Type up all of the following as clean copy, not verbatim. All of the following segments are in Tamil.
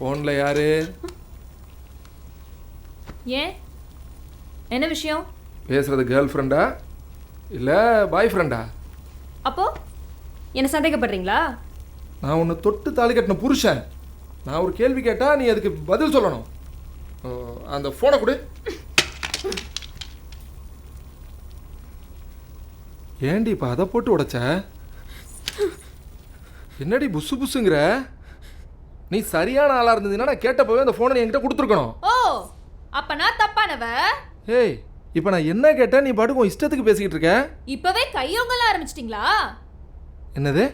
ஃபோன்ல யாரு? ஏன் என்ன விஷயம்? பேசுறது கேர்ள் ஃப்ரெண்டா இல்ல பாய் ஃப்ரெண்டா? அப்போ என்ன சந்தேகப்படுறீங்களா? நான் உன்னை தொட்டு தாலி கட்டின புருஷன். நான் ஒரு கேள்வி கேட்டா நீ அதுக்கு பதில் சொல்லணும். அந்த போனை கொடு. ஏண்டி இப்ப அதை போட்டு உடைச்ச? என்னடி புசு புசுங்கிற? நீ சரியான ஆளா இருந்ததுன்னா நான் கேட்டப்பவே அந்த போனை என்கிட்ட கொடுத்துருக்கணும். ஓ அப்ப நான் தப்பானவ? ஏய் இப்ப நான் என்ன கேட்டேன்? நீ பாட்டுக்கு இஷ்டத்துக்கு பேசிக்கிட்டு இருக்க. இப்பவே கையோங்கல ஆரம்பிச்சிட்டீங்களா? என்னது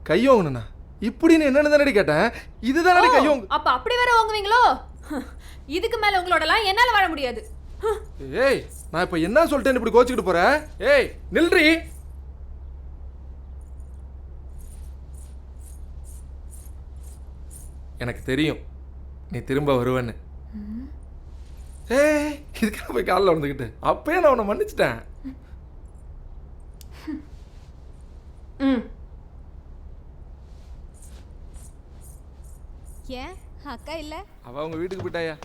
கையோங்கனா? இப்படின்னு என்னன்னு தானடி கேட்டேன். இதுதானடி கையோங்க. அப்ப அப்படி வேற வாங்குவீங்களோ? இதுக்கு மேல உங்களோடலாம் என்னால வாழ முடியாது. ஏய் நான் இப்ப என்ன சொல்லிட்டேன்னு இப்படி கோச்சிக்கிட்டு போற? ஏய் நில்றி. எனக்கு தெரியும் நீ திரும்ப வருவேன்னு. ஏய் இதுக்காக போய் காலில் வந்துக்கிட்டு அப்பயே நான் உன்னை மன்னிச்சிட்டேன். ஏன் அக்கா இல்ல? அவ அவங்க வீட்டுக்கு போயிட்டாயா?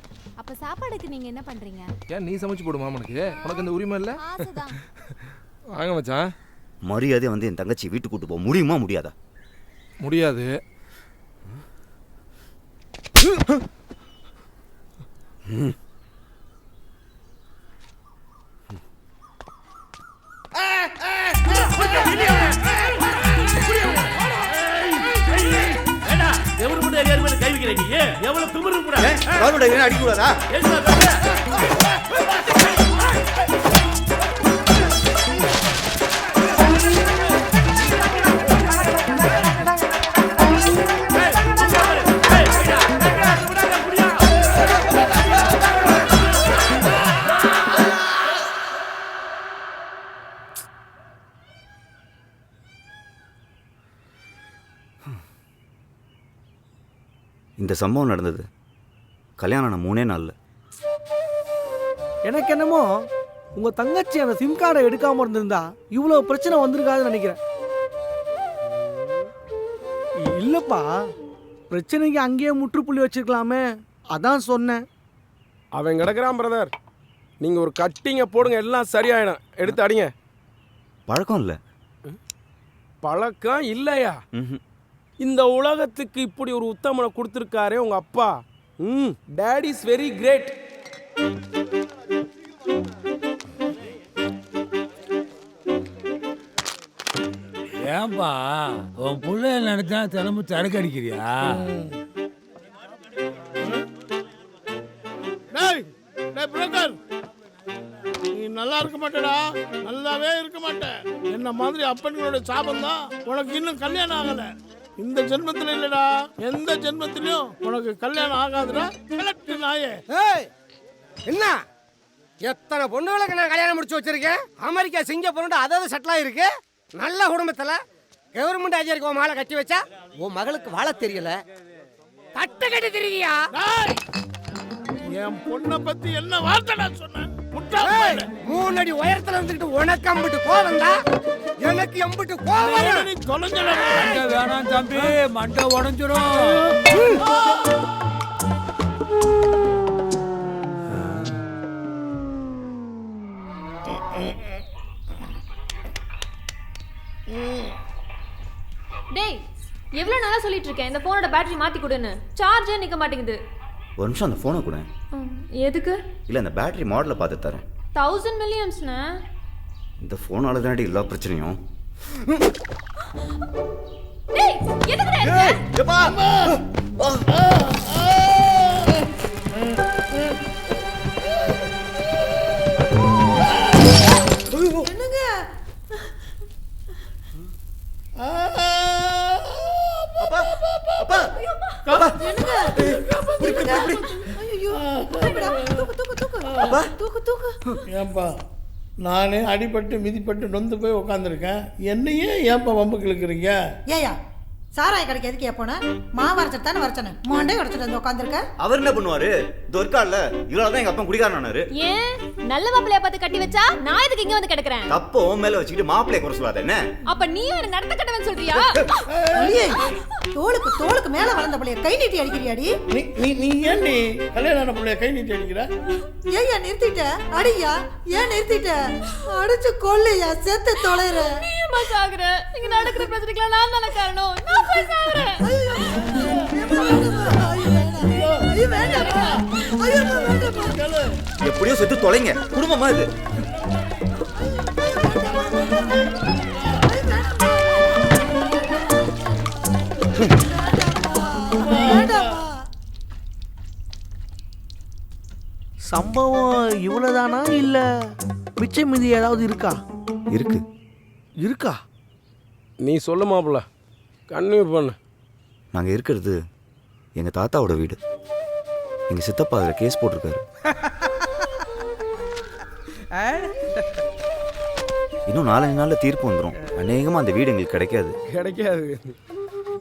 அப்ப சாப்பாடுக்கு நீங்க என்ன பண்றீங்க? ஏன் நீ சமைச்சு போடு மாமனுக்கு? உனக்கு இந்த உரிமை இல்லை? ஆசைதான். வாங்க மச்சான். மரியாதை வந்து என் தங்கச்சி வீட்டுக்கு கூட்டு போக முடியுமா முடியாதா? முடியாது. இந்த சம்பவம் நடந்தது கல்யாணம் ஆன 3 நாள்ல. எனக்கு என்னமோ உங்க தங்கச்சி அந்த சிம் கார்டை எடுக்காம இருந்திருந்தா இவ்வளவு பிரச்சனை வந்திருக்காதுன்னு நினைக்கிறேன். இல்லப்பா, பிரச்சனைக்கு அங்கேயே முற்றுப்புள்ளி வச்சிருக்கலாமே, அதான் சொன்னேன். அவன் கிடக்குறான் பிரதர். நீங்க ஒரு கட்டிங்க போடுங்க, எல்லாம் சரியாயிடும். எடுத்து அடிங்க. பழக்கம் இல்லை. பழக்கம் இல்லையா? இந்த உலகத்துக்கு இப்படி ஒரு உத்தமனை கொடுத்துருக்காரே உங்க அப்பா. Daddy is very great. ஏன்பா உன் புள்ள நினைச்சா தினமும் சரக்கு அடிக்கிறியா? நீ நல்லா இருக்க மாட்டேடா, நல்லாவே இருக்க மாட்டேன். என்ன மாதிரி அப்பன்களோட சாபம் தான் உனக்கு இன்னும் கல்யாணம் ஆகல. இந்த ஜென்மத்துல இல்லடா, எந்த ஜென்மத்திலயும் உனக்கு கல்யாணம் ஆகாதுடா. கலெக்ட் நாயே. என்ன எத்தனை பொண்ணுகளுக்கு நான் கல்யாணம் முடிச்சு வச்சிருக்கேன். அமெரிக்கா சிங்கப்பூர் அதாவது செட்டில் ஆயிருக்கு. நல்ல குடும்பத்துல கவர்மெண்ட் அதிகாரிக்கு உன் மகளை கட்டி வச்சா உன் மகளுக்கு வாழ தெரியல, தட்டை கட்டி தெரியா? என் பொண்ணை பத்தி என்ன வார்த்தை சொன்ன? 3 அடி உயரத்துல இருந்துட்டு உனக்கு அம்பிட்டு கோவம்டா, எனக்கு எம்பிட்டு கோவம். நீ தொலைஞ்சல. மண்டை வேணாம் தம்பி, மண்டை உடஞ்சிரும். டேய் எவ்வளவு நாளா சொல்லிட்டு இருக்கேன் இந்த போனோட பேட்டரி மாத்தி கொடுன்னு. சார்ஜே நிக்க மாட்டேங்குது. ஒரு நிமிஷம் அந்த ஃபோனை கூட. எதுக்கு? இல்லை அந்த பேட்டரி மாடலை பார்த்து தரேன். 1000 மில்லியன்ஸ்ண்ணா. இந்த ஃபோனால தானடி எல்லா பிரச்சனையும். டேய் எதுக்குடா இருக்க? எப்பா என்னங்க? அப்பா அப்பா அப்பா என்னங்க? ஐயோ ஏன்பா நானே அடிபட்டு மிதிப்பட்டு நொந்து போய் உட்காந்துருக்கேன். என்னையே ஏன்பா வம்புக்கு இழுக்கிறீங்க? ஏயா சாராய கடைக்கு எதுக்கு போன மாவு அரைச்சிட்டு தானே வரைச்சனே மாண்டே உடச்சிட்டு வந்து உட்காந்துருக்க. அவர் என்ன பண்ணுவாரு? இது இருக்கார்ல, இவரால் தான் எங்க அப்பா குடிகாரனாரு. ஏன் நல்ல மாப்பிள்ளைய பார்த்து கட்டி வச்சா நான் எதுக்கு இங்க வந்து கிடக்குறேன்? தப்போ மேல வச்சுக்கிட்டு மாப்பிள்ளைய குறை சொல்லாத என்ன? அப்ப நீயும் என்ன நடத்த கட்டவன் சொல்றியா? அடியே, தோளுக்கு மேல வளர்ந்த பிள்ளைய கை நீட்டி அடிக்கிறியாடி? நீ ஏன் நீ கல்யாண பிள்ளைய கை நீட்டி அடிக்கிற? ஏய்யா நிறுத்திட்ட? அடியா, ஏன் நிறுத்திட்ட? அடிச்சு கொல்லையா, செத்து தொலைற. நீயுமா சாகுற? இங்க நடக்கிற பிரச்சனைக்கு நான் தான காரணம். நான் போய் சாகுறேன். எப்படியோ செத்து தொலைங்க, குடும்பமா இது. சம்பவம் இவ்வளவுதானா இல்ல மிச்சம் மீதி ஏதாவது இருக்கா? இருக்கா? நீ சொல்ல மாப்பிள்ள, கன்னியூ பண்ணு. நாங்க இருக்கிறது எங்க தாத்தாவோட வீடு. எங்க சித்தப்பா அதில் கேஸ் போட்டிருக்காரு. இன்னும் 4 நாள்ல தீர்ப்பு வந்துடும். அநேகமா அந்த வீடு எங்களுக்கு கிடைக்காது.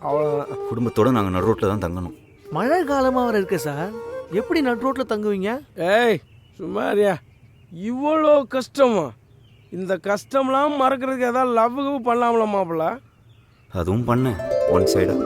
அவ்வளோதான். குடும்பத்தோட நாங்கள் நடு ரோட்டில் தான் தங்கணும். மழை காலமா வர இருக்கு சார், எப்படி நடு ரோட்ல தங்குவீங்க? ஏய் சும்மாரியா, இவ்வளோ கஷ்டமா? இந்த கஷ்டம்லாம் மறக்கிறதுக்கு ஏதாவது லவ்வு பண்ணலாம்ல மாப்பிள்ள? அதுவும் பண்ணேன், ஒன் சைடா.